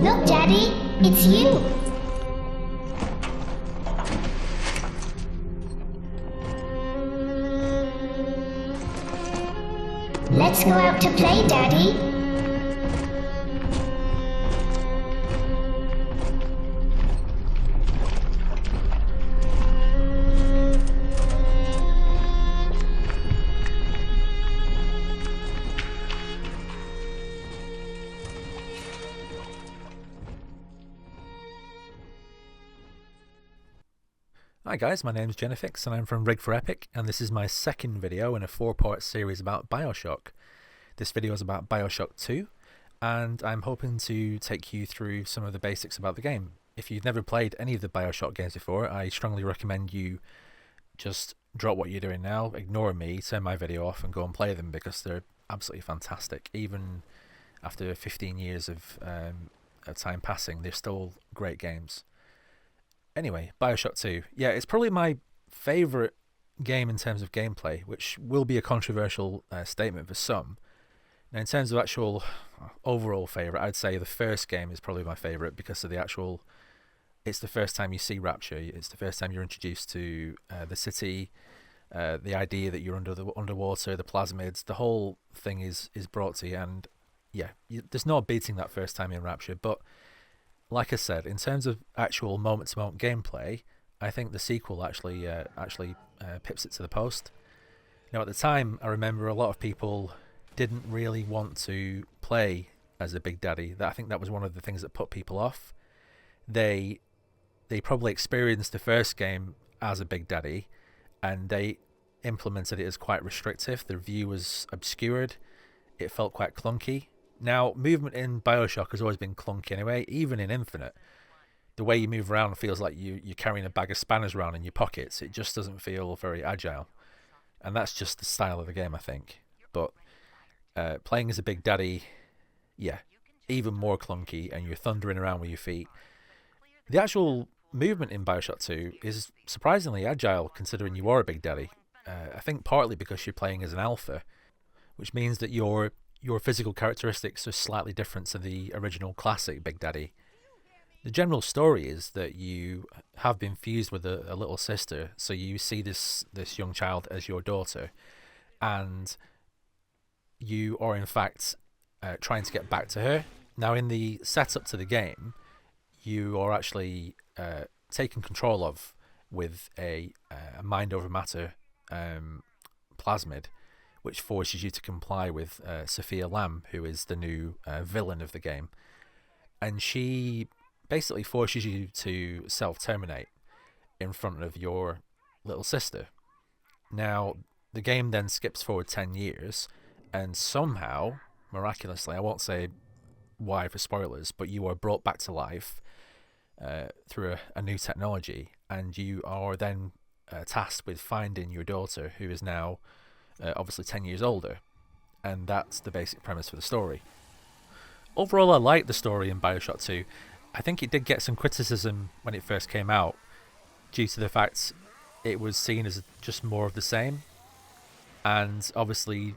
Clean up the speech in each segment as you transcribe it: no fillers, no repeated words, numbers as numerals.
Look, Daddy, it's you. Let's go out to play, Daddy. Hi guys, my name's Jenifix and I'm from Rig for Epic, and this is my second video in a 4-part series about Bioshock. This video is about Bioshock 2, and I'm hoping to take you through some of the basics about the game. If you've never played any of the Bioshock games before, I strongly recommend you just drop what you're doing now, ignore me, turn my video off and go and play them, because they're absolutely fantastic. Even after 15 years of time passing, they're still great games. Anyway, Bioshock 2. Yeah, it's probably my favourite game in terms of gameplay, which will be a controversial statement for some. Now, in terms of actual overall favourite, I'd say the first game is probably my favourite because of the actual... It's the first time you see Rapture. It's the first time you're introduced to the city, the idea that you're underwater, the plasmids. The whole thing is brought to you, and yeah, there's no beating that first time in Rapture, but... Like I said, in terms of actual moment-to-moment gameplay, I think the sequel actually pips it to the post. Now, at the time, I remember a lot of people didn't really want to play as a Big Daddy. I think that was one of the things that put people off. They probably experienced the first game as a Big Daddy, and they implemented it as quite restrictive. The view was obscured. It felt quite clunky. Now, movement in Bioshock has always been clunky anyway, even in Infinite. The way you move around feels like you're carrying a bag of spanners around in your pockets. It just doesn't feel very agile. And that's just the style of the game, I think. But playing as a Big Daddy, yeah, even more clunky, and you're thundering around with your feet. The actual movement in Bioshock 2 is surprisingly agile, considering you are a Big Daddy. I think partly because you're playing as an alpha, which means that your physical characteristics are slightly different to the original classic Big Daddy. The general story is that you have been fused with a little sister, so you see this young child as your daughter, and you are in fact trying to get back to her. Now, in the setup to the game, you are actually taken control of with a mind over matter plasmid, which forces you to comply with Sophia Lamb, who is the new villain of the game. And she basically forces you to self-terminate in front of your little sister. Now, the game then skips forward 10 years, and somehow, miraculously, I won't say why for spoilers, but you are brought back to life through a new technology, and you are then tasked with finding your daughter, who is now obviously 10 years older, and that's the basic premise for the story. Overall, I like the story in Bioshock 2. I think it did get some criticism when it first came out, due to the fact it was seen as just more of the same, and obviously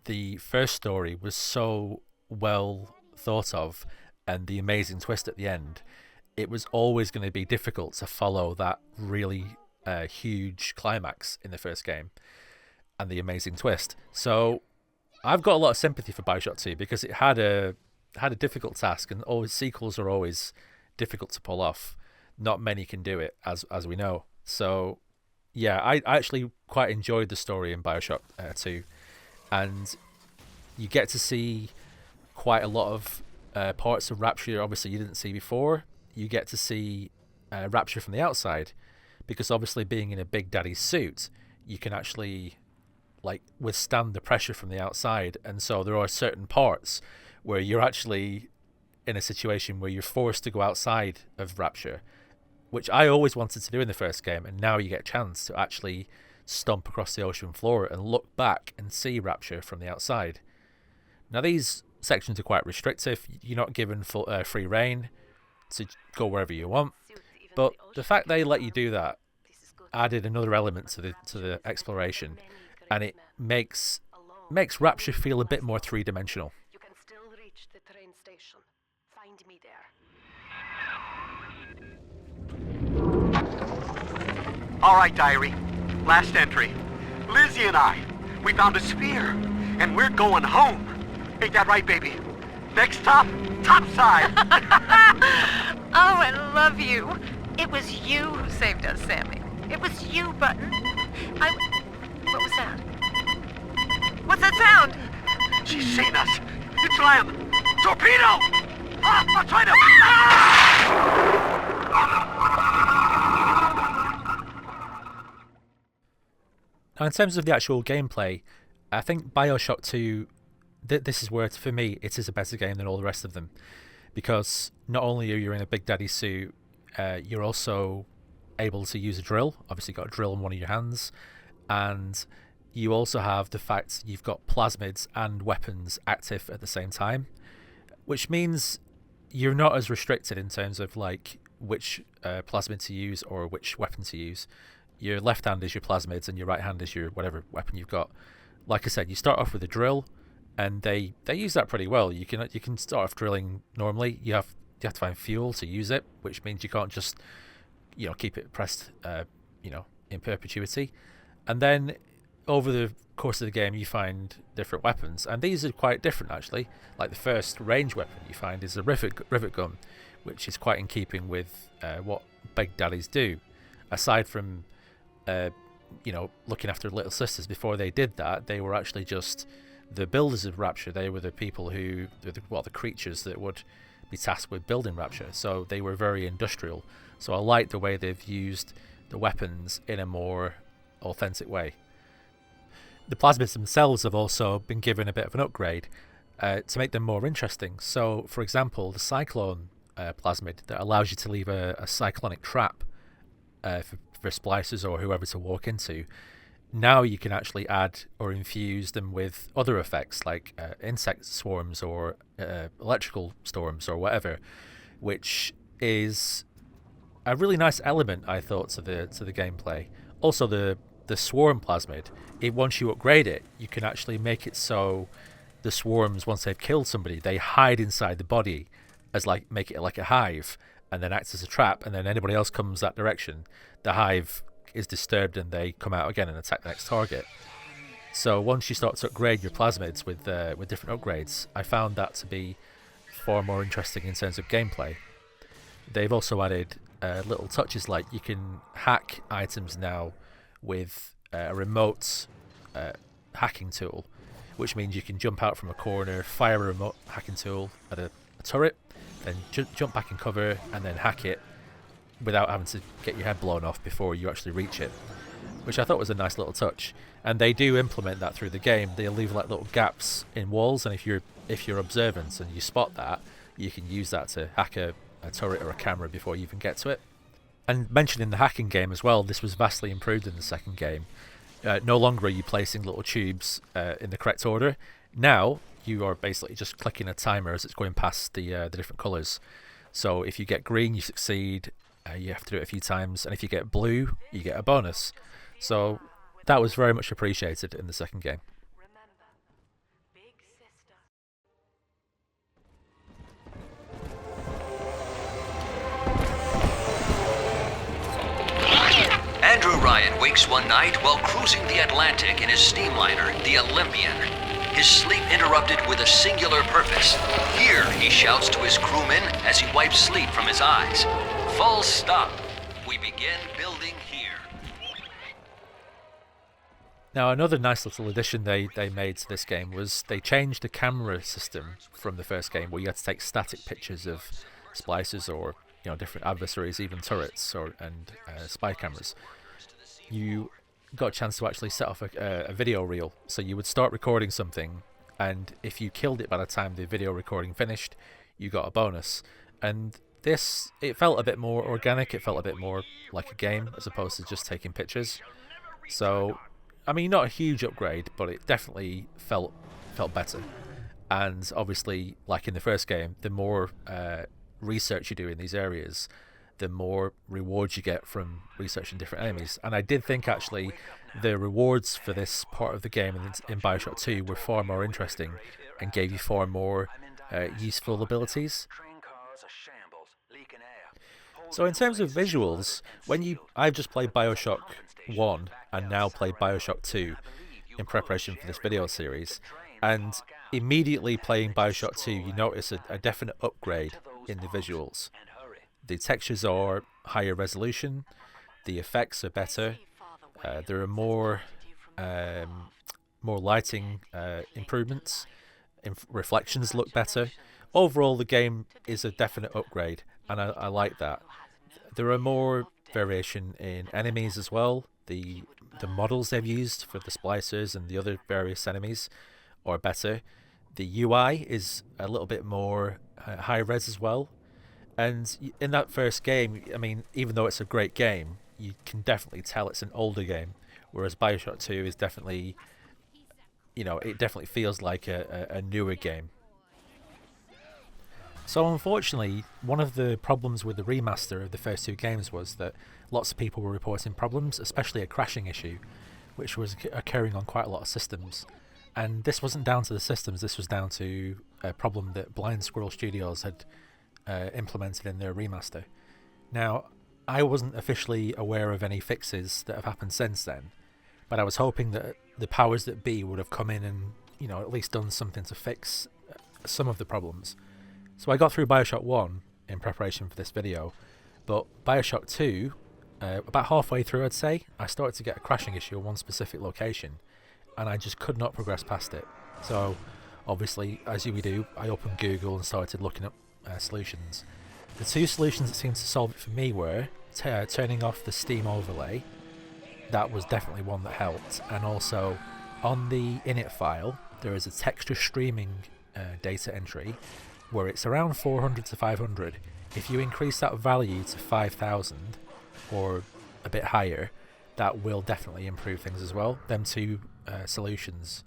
the first story was so well thought of, and the amazing twist at the end, it was always going to be difficult to follow that really huge climax in the first game and the amazing twist. So I've got a lot of sympathy for Bioshock 2 because it had a difficult task, and always sequels are always difficult to pull off. Not many can do it, as we know. So yeah, I actually quite enjoyed the story in Bioshock 2, and you get to see quite a lot of parts of Rapture obviously you didn't see before. You get to see Rapture from the outside, because obviously being in a Big Daddy suit, you can actually withstand the pressure from the outside, and so there are certain parts where you're actually in a situation where you're forced to go outside of Rapture, which I always wanted to do in the first game, and now you get a chance to actually stomp across the ocean floor and look back and see Rapture from the outside. Now, these sections are quite restrictive. You're not given full free reign to go wherever you want, but the fact they let you do that added another element to the exploration, and it makes Rapture feel a bit more three-dimensional. You can still reach the train station. find me there. All right, diary. Last entry. Lizzie and I, we found a sphere, and we're going home. Ain't that right, baby? Next stop, topside. Oh, I love you. It was you who saved us, Sammy. It was you, Button. What was that? What's that sound? She's seen us. It's Lamb. Torpedo! I'm trying to... Now, in terms of the actual gameplay, I think Bioshock 2, this is where, for me, it is a better game than all the rest of them. Because not only are you in a Big Daddy suit, you're also able to use a drill. Obviously, you've got a drill in one of your hands. And you also have the fact you've got plasmids and weapons active at the same time. Which means you're not as restricted in terms of like which plasmid to use or which weapon to use. Your left hand is your plasmids and your right hand is your whatever weapon you've got. Like I said, you start off with a drill, and they use that pretty well. You can start off drilling normally. You have to find fuel to use it, which means you can't just keep it pressed in perpetuity. And then over the course of the game, you find different weapons, and these are quite different actually. Like the first range weapon you find is a rivet gun, which is quite in keeping with what Big Daddies do. Aside from looking after little sisters, before they did that, they were actually just the builders of Rapture. They were the people who, the creatures that would be tasked with building Rapture. So they were very industrial. So I like the way they've used the weapons in a more authentic way. The plasmids themselves have also been given a bit of an upgrade to make them more interesting. So, for example, the Cyclone plasmid that allows you to leave a cyclonic trap for splicers or whoever to walk into. Now you can actually add or infuse them with other effects like insect swarms or electrical storms or whatever, which is a really nice element, I thought, to the gameplay. Also, the swarm plasmid, once you upgrade it, you can actually make it so the swarms, once they've killed somebody, they hide inside the body as make it like a hive, and then acts as a trap, and then anybody else comes that direction, the hive is disturbed and they come out again and attack the next target. So once you start to upgrade your plasmids with different upgrades, I found that to be far more interesting in terms of gameplay. They've also added little touches like you can hack items now with a remote hacking tool, which means you can jump out from a corner, fire a remote hacking tool at a turret, then jump back in cover and then hack it without having to get your head blown off before you actually reach it, which I thought was a nice little touch. And they do implement that through the game. They'll leave like little gaps in walls, and if you're observant and you spot that, you can use that to hack a turret or a camera before you even get to it. And mentioning the hacking game as well, this was vastly improved in the second game. No longer are you placing little tubes in the correct order. Now you are basically just clicking a timer as it's going past the different colours. So if you get green, you succeed. You have to do it a few times, and if you get blue, you get a bonus. So that was very much appreciated in the second game. Andrew Ryan wakes one night while cruising the Atlantic in his steamliner, the Olympian. His sleep interrupted with a singular purpose. Here, he shouts to his crewmen as he wipes sleep from his eyes. Full stop. We begin building here. Now, another nice little addition they made to this game was they changed the camera system from the first game, where you had to take static pictures of splicers or different adversaries, even turrets and spy cameras. You got a chance to actually set off a video reel. So you would start recording something, and if you killed it by the time the video recording finished, you got a bonus. And it felt a bit more organic. It felt a bit more like a game as opposed to just taking pictures. So, I mean, not a huge upgrade, but it definitely felt better. And obviously, like in the first game, the more research you do in these areas, the more rewards you get from researching different enemies. And I did think actually the rewards for this part of the game in Bioshock 2 were far more interesting and gave you far more useful abilities. So in terms of visuals, I've just played Bioshock 1 and now played Bioshock 2 in preparation for this video series, and immediately playing Bioshock 2 you notice a definite upgrade in the visuals. The textures are higher resolution, the effects are better, there are more lighting improvements, reflections look better. Overall the game is a definite upgrade, and I like that. There are more variation in enemies as well. The models they've used for the splicers and the other various enemies are better. The UI is a little bit more high res as well. And in that first game, I mean, even though it's a great game, you can definitely tell it's an older game. Whereas Bioshock 2 is definitely, it definitely feels like a newer game. So unfortunately, one of the problems with the remaster of the first two games was that lots of people were reporting problems, especially a crashing issue, which was occurring on quite a lot of systems. And this wasn't down to the systems, this was down to a problem that Blind Squirrel Studios had implemented in their remaster. Now, I wasn't officially aware of any fixes that have happened since then, but I was hoping that the powers that be would have come in and, at least done something to fix some of the problems. So I got through Bioshock 1 in preparation for this video, but Bioshock 2, about halfway through I'd say, I started to get a crashing issue in one specific location, and I just could not progress past it. So obviously, as we do, I opened Google and started looking up solutions. The two solutions that seemed to solve it for me were turning off the Steam overlay. That was definitely one that helped, and also on the init file there is a texture streaming data entry where it's around 400 to 500. If you increase that value to 5,000 or a bit higher, that will definitely improve things as well. Them two solutions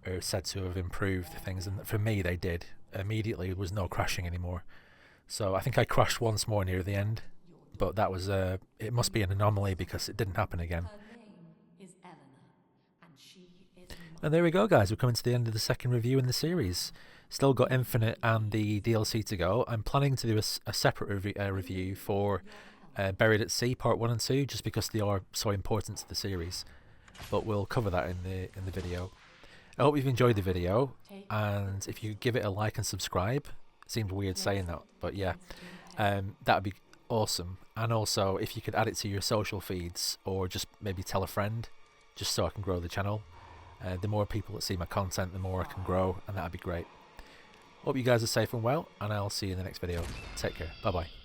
are said to have improved things, and for me they did. Immediately there was no crashing anymore. So I think I crashed once more near the end, but that was it must be an anomaly because it didn't happen again. And there we go, guys, we're coming to the end of the second review in the series. Still got Infinite and the DLC to go. I'm planning to do a separate review for Buried at Sea Part 1 and 2, just because they are so important to the series. But we'll cover that in the video. I hope you've enjoyed the video, and if you give it a like and subscribe, it seems weird saying that, but yeah, that'd be awesome. And also, if you could add it to your social feeds, or just maybe tell a friend, just so I can grow the channel. The more people that see my content, the more I can grow, and that'd be great. Hope you guys are safe and well, and I'll see you in the next video. Take care. Bye bye.